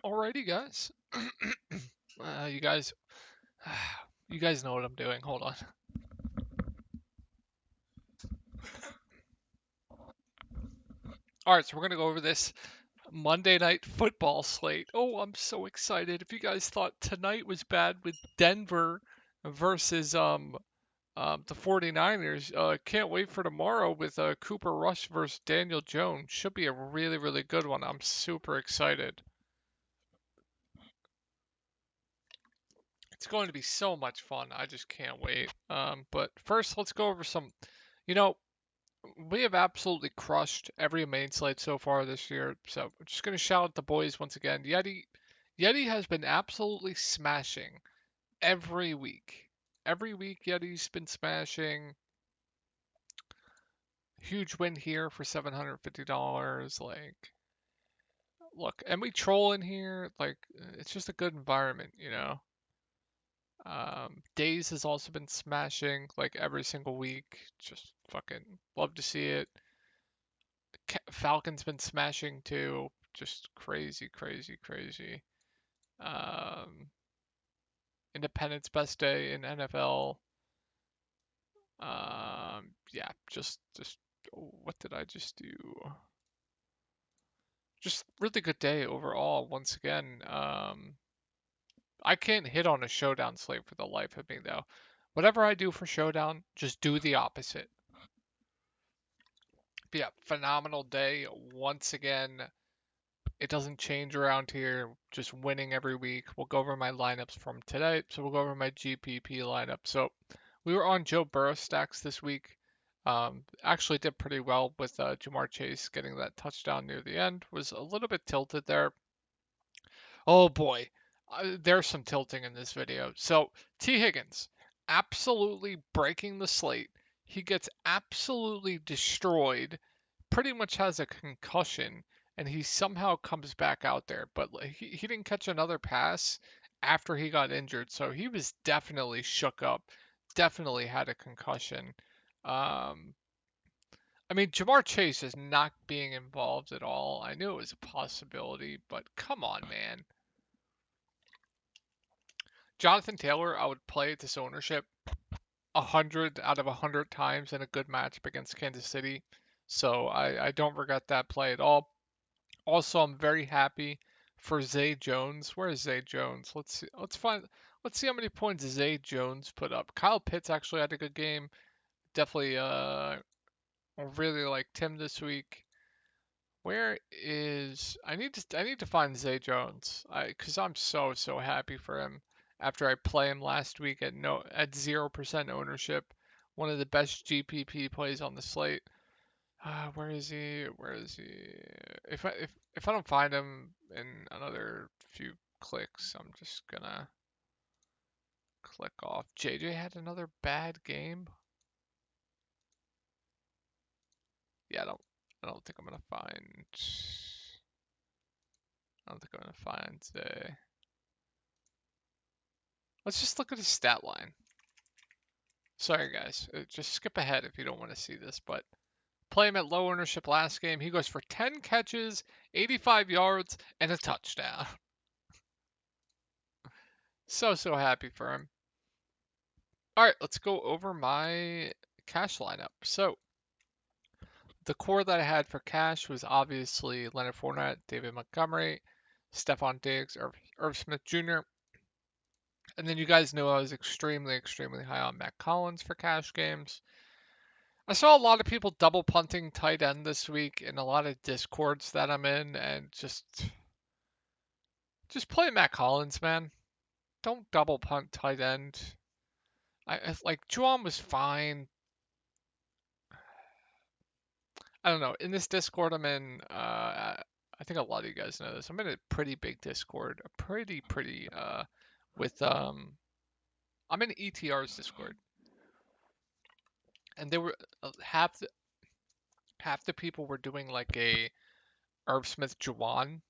Alrighty, guys. You guys, you guys know what I'm doing. Hold on. All right, so we're gonna go over this Monday Night Football slate. Oh, I'm so excited! If you guys thought tonight was bad with Denver versus the 49ers, can't wait for tomorrow with Cooper Rush versus Daniel Jones. Should be a really good one. I'm super excited. It's going to be so much fun. I just can't wait. But first, let's go over some. You know, we have absolutely crushed every main slate so far this year. So I'm just gonna shout out the boys once again. Yeti has been absolutely smashing every week. Every week Yeti's been smashing. Huge win here for $750. Like, look, and we troll in here. Like, it's just a good environment, you know. Days has also been smashing like every single week. Just fucking love to see it. Falcons been smashing too. Just crazy. Um, Independence best day in NFL. Yeah, just what did I just do? Just really good day overall. Once again, I can't hit on a showdown slate for the life of me though. Whatever I do for showdown, just do the opposite. But yeah, phenomenal day once again. It doesn't change around here. Just winning every week. We'll go over my lineups from today. So we'll go over my GPP lineup. So we were on Joe Burrow stacks this week. Actually did pretty well with Jamar Chase getting that touchdown near the end. Was a little bit tilted there. Oh boy, there's some tilting in this video. So T. Higgins, absolutely breaking the slate. He gets absolutely destroyed, pretty much has a concussion, and he somehow comes back out there. But he didn't catch another pass after he got injured, so he was definitely shook up, definitely had a concussion. Um, I mean, Jamar Chase is not being involved at all. I knew it was a possibility, but come on, man. Jonathan Taylor, I would play at this ownership 100 out of 100 times in a good matchup against Kansas City. So I don't regret that play at all. Also, I'm very happy for Zay Jones. Where is Zay Jones? Let's see. Let's see how many points Zay Jones put up. Kyle Pitts actually had a good game. Definitely really liked him this week. Where is I need to find Zay Jones. Cuz I'm so happy for him after I play him last week at 0% ownership. One of the best GPP plays on the slate. Where is he? Where is he? If I don't find him in another few clicks, I'm just gonna click off. JJ had another bad game. Yeah, I don't think I'm gonna find. I don't think I'm gonna find Zay. Let's just look at his stat line. Sorry, guys. Just skip ahead if you don't want to see this, but play him at low ownership last game. He goes for 10 catches, 85 yards, and a touchdown. So happy for him. All right, let's go over my cash lineup. So the core that I had for cash was obviously Leonard Fournette, David Montgomery, Stephon Diggs, Irv Smith Jr. And then you guys know I was extremely high on Matt Collins for cash games. I saw a lot of people double punting tight end this week in a lot of discords that I'm in, and just play Matt Collins, man. Don't double punt tight end. Like Juwan was fine. I don't know. In this Discord I'm in, I think a lot of you guys know this. I'm in a pretty big Discord, a pretty with I'm in ETR's Discord, and there were half the people were doing like a Irv Smith Juwan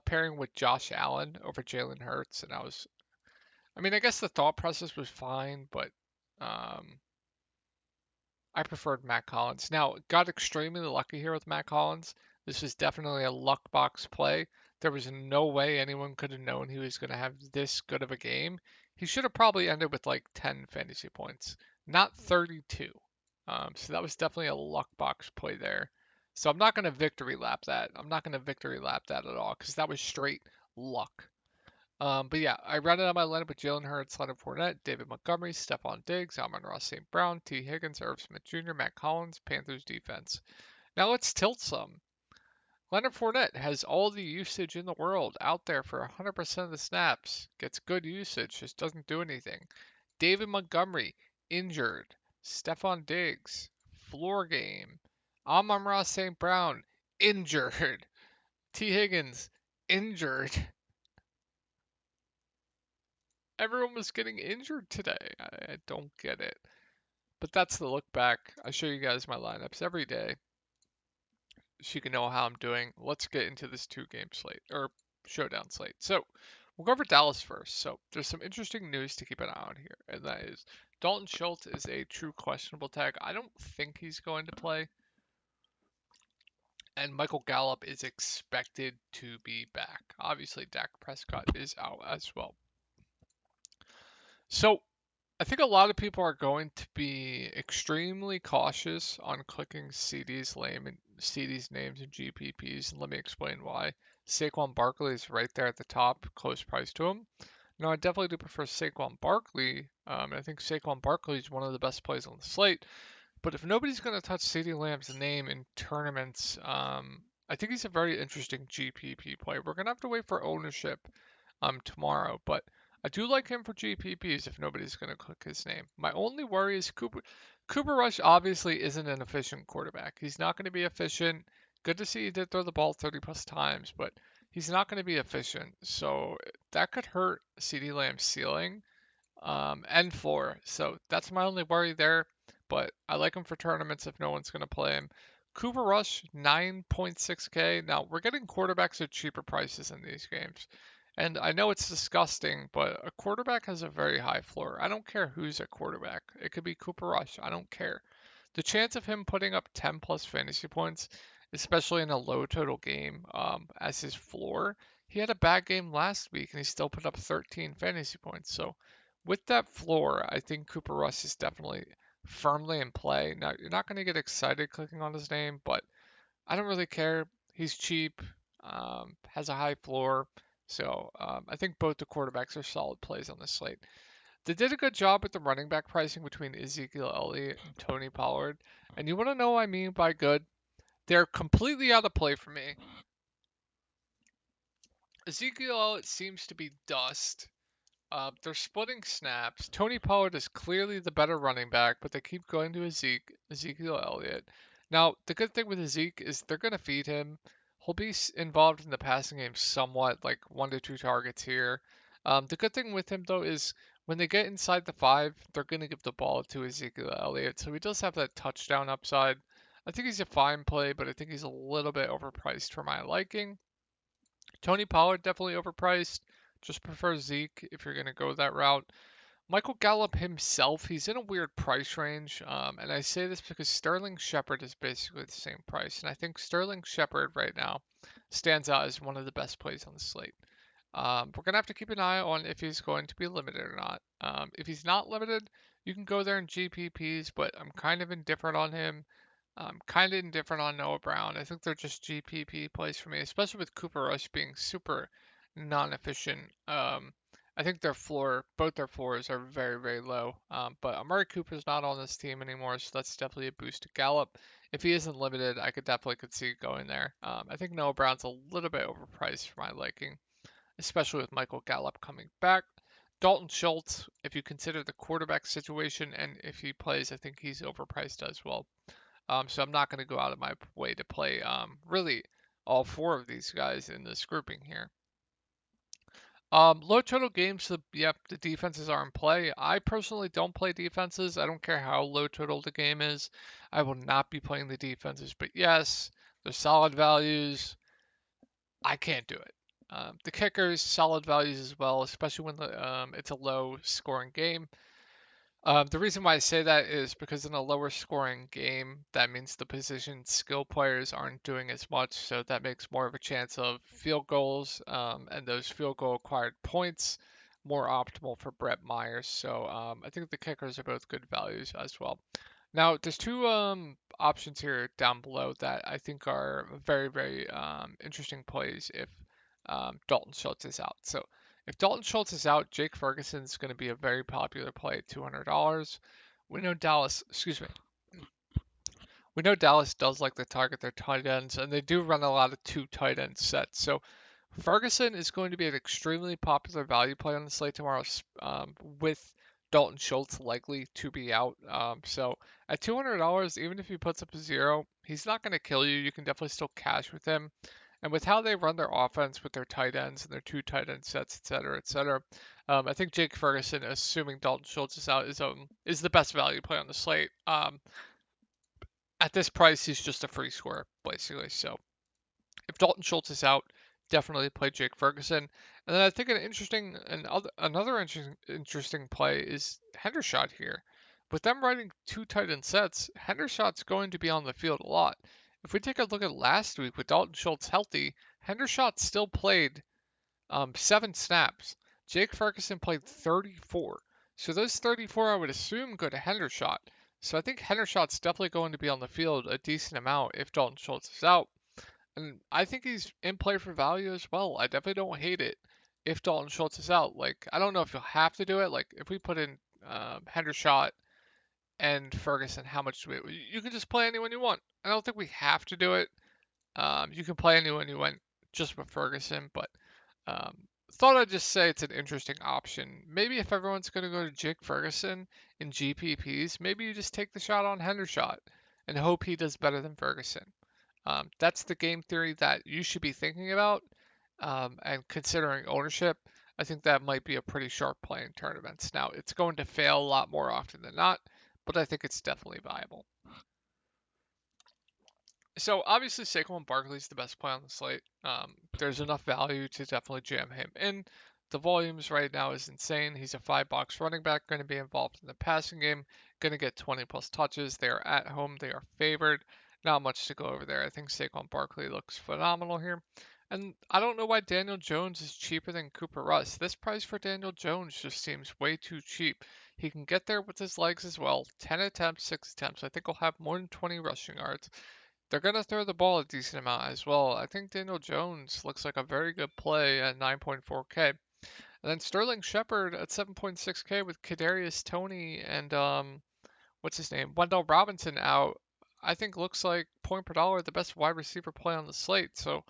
pairing with Josh Allen over Jalen Hurts, and I mean, I guess the thought process was fine, but um, I preferred Matt Collins. Now, got extremely lucky here with Matt Collins. This was definitely a luck box play. There was no way anyone could have known he was going to have this good of a game. He should have probably ended with like 10 fantasy points, not 32. So that was definitely a luck box play there. So I'm not going to victory lap that. I'm not going to victory lap that at all because that was straight luck. But yeah, I rounded out my lineup with Jalen Hurts, Leonard Fournette, David Montgomery, Stephon Diggs, Amon-Ra St. Brown, T. Higgins, Irv Smith Jr., Matt Collins, Panthers defense. Now let's tilt some. Leonard Fournette has all the usage in the world out there for 100% of the snaps. Gets good usage, just doesn't do anything. David Montgomery, injured. Stephon Diggs, floor game. Amon-Ra St. Brown, injured. T. Higgins, injured. Everyone was getting injured today. I don't get it. But that's the look back. I show you guys my lineups every day so you can know how I'm doing. Let's get into this 2-game slate or showdown slate. So we'll go over Dallas first. So there's some interesting news to keep an eye on here, and that is Dalton Schultz is a true questionable tag. I don't think he's going to play. And Michael Gallup is expected to be back. Obviously, Dak Prescott is out as well. So I think a lot of people are going to be extremely cautious on clicking CD's names and GPPs, and let me explain why. Saquon Barkley is right there at the top, close price to him. Now, I definitely do prefer Saquon Barkley. I think Saquon Barkley is one of the best plays on the slate. But if nobody's going to touch CeeDee Lamb's name in tournaments, I think he's a very interesting GPP play. We're going to have to wait for ownership tomorrow, but I do like him for GPPs if nobody's going to click his name. My only worry is Cooper Rush obviously isn't an efficient quarterback. He's not going to be efficient. Good to see he did throw the ball 30 plus times, but he's not going to be efficient. So that could hurt CeeDee Lamb's ceiling and floor. So that's my only worry there. But I like him for tournaments if no one's going to play him. Cooper Rush, 9.6K. Now, we're getting quarterbacks at cheaper prices in these games. And I know it's disgusting, but a quarterback has a very high floor. I don't care who's a quarterback. It could be Cooper Rush. I don't care. The chance of him putting up 10 plus fantasy points, especially in a low total game, as his floor, he had a bad game last week and he still put up 13 fantasy points. So with that floor, I think Cooper Rush is definitely firmly in play. Now, you're not going to get excited clicking on his name, but I don't really care. He's cheap, has a high floor. So I think both the quarterbacks are solid plays on this slate. They did a good job with the running back pricing between Ezekiel Elliott and Tony Pollard. And you want to know what I mean by good? They're completely out of play for me. Ezekiel Elliott seems to be dust. They're splitting snaps. Tony Pollard is clearly the better running back, but they keep going to Ezekiel Elliott. Now, the good thing with Zeke is they're going to feed him. He'll be involved in the passing game somewhat, like 1 to 2 targets here. The good thing with him, though, is when they get inside the 5, they're going to give the ball to Ezekiel Elliott. So he does have that touchdown upside. I think he's a fine play, but I think he's a little bit overpriced for my liking. Tony Pollard definitely overpriced. Just prefer Zeke if you're going to go that route. Michael Gallup himself, he's in a weird price range. And I say this because Sterling Shepard is basically the same price. And I think Sterling Shepard right now stands out as one of the best plays on the slate. We're going to have to keep an eye on if he's going to be limited or not. If he's not limited, you can go there in GPPs, but I'm kind of indifferent on him. I'm kind of indifferent on Noah Brown. I think they're just GPP plays for me, especially with Cooper Rush being super non-efficient. I think both their floors are very, very low. But Amari Cooper's not on this team anymore, so that's definitely a boost to Gallup. If he isn't limited, I could see going there. I think Noah Brown's a little bit overpriced for my liking, especially with Michael Gallup coming back. Dalton Schultz, if you consider the quarterback situation and if he plays, I think he's overpriced as well. So I'm not going to go out of my way to play really all 4 of these guys in this grouping here. Low total games, yep, the defenses are in play. I personally don't play defenses. I don't care how low total the game is. I will not be playing the defenses. But yes, they're solid values. I can't do it. The kickers, solid values as well, especially when it's a low scoring game. The reason why I say that is because in a lower scoring game, that means the position skill players aren't doing as much, so that makes more of a chance of field goals, and those field goal acquired points more optimal for Brett Myers. So I think the kickers are both good values as well. Now, there's two options here down below that I think are very, very interesting plays if Dalton Schultz is out. So if Dalton Schultz is out, Jake Ferguson is going to be a very popular play at $200. We know Dallas, excuse me, we know Dallas does like to target their tight ends, and they do run a lot of two tight end sets. So Ferguson is going to be an extremely popular value play on the slate tomorrow, with Dalton Schultz likely to be out. So at $200, even if he puts up a zero, he's not going to kill you. You can definitely still cash with him. And with how they run their offense with their tight ends and their two tight end sets, et cetera, I think Jake Ferguson, assuming Dalton Schultz is out, is the best value play on the slate. At this price, he's just a free score basically. So if Dalton Schultz is out, definitely play Jake Ferguson. And then I think another interesting play is Hendershot here. With them running two tight end sets, Hendershot's going to be on the field a lot. If we take a look at last week with Dalton Schultz healthy, Hendershot still played 7 snaps. Jake Ferguson played 34. So those 34 I would assume go to Hendershot. So I think Hendershot's definitely going to be on the field a decent amount if Dalton Schultz is out. And I think he's in play for value as well. I definitely don't hate it if Dalton Schultz is out. Like, I don't know if you'll have to do it. Like, if we put in Hendershot and Ferguson, how much do we? You can just play anyone you want. I don't think we have to do it. You can play anyone you want just with Ferguson, but um, thought I'd just say it's an interesting option. Maybe if everyone's going to go to Jake Ferguson in GPPs, maybe you just take the shot on Hendershot and hope he does better than Ferguson. That's the game theory that you should be thinking about. And considering ownership, I think that might be a pretty sharp play in tournaments. Now, it's going to fail a lot more often than not, but I think it's definitely viable. So obviously Saquon Barkley's the best play on the slate. There's enough value to definitely jam him in. The volumes right now is insane. He's a 5 box running back, going to be involved in the passing game, going to get 20 plus touches. They are at home. They are favored. Not much to go over there. I think Saquon Barkley looks phenomenal here. And I don't know why Daniel Jones is cheaper than Cooper Rush. This price for Daniel Jones just seems way too cheap. He can get there with his legs as well. 10 attempts, 6 attempts. I think he'll have more than 20 rushing yards. They're going to throw the ball a decent amount as well. I think Daniel Jones looks like a very good play at 9.4K. And then Sterling Shepard at 7.6K with Kadarius Toney and what's his name? Wendell Robinson out. I think looks like point per dollar the best wide receiver play on the slate. So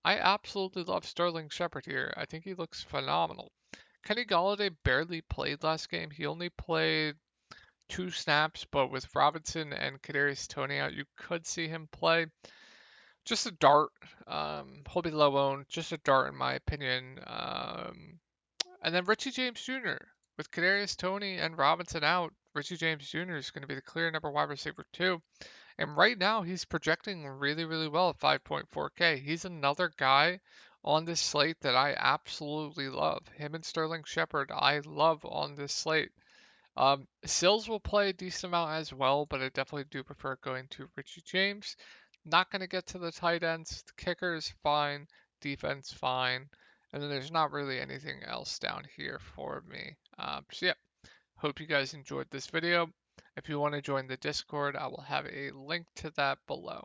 I absolutely love Sterling Shepard here. I think he looks phenomenal. Kenny Golladay barely played last game. He only played 2 snaps, but with Robinson and Kadarius Toney out, you could see him play. Just a dart. He'll be low owned. Just a dart, in my opinion. And then Richie James Jr. with Kadarius Toney and Robinson out. Richie James Jr. is going to be the clear number wide receiver too. And right now, he's projecting really, really well at 5.4K. He's another guy on this slate that I absolutely love. Him and Sterling Shepard, I love on this slate. Sills will play a decent amount as well, but I definitely do prefer going to Richie James. Not going to get to the tight ends. The kicker is fine. Defense fine. And then there's not really anything else down here for me. So yeah, hope you guys enjoyed this video. If you want to join the Discord, I will have a link to that below.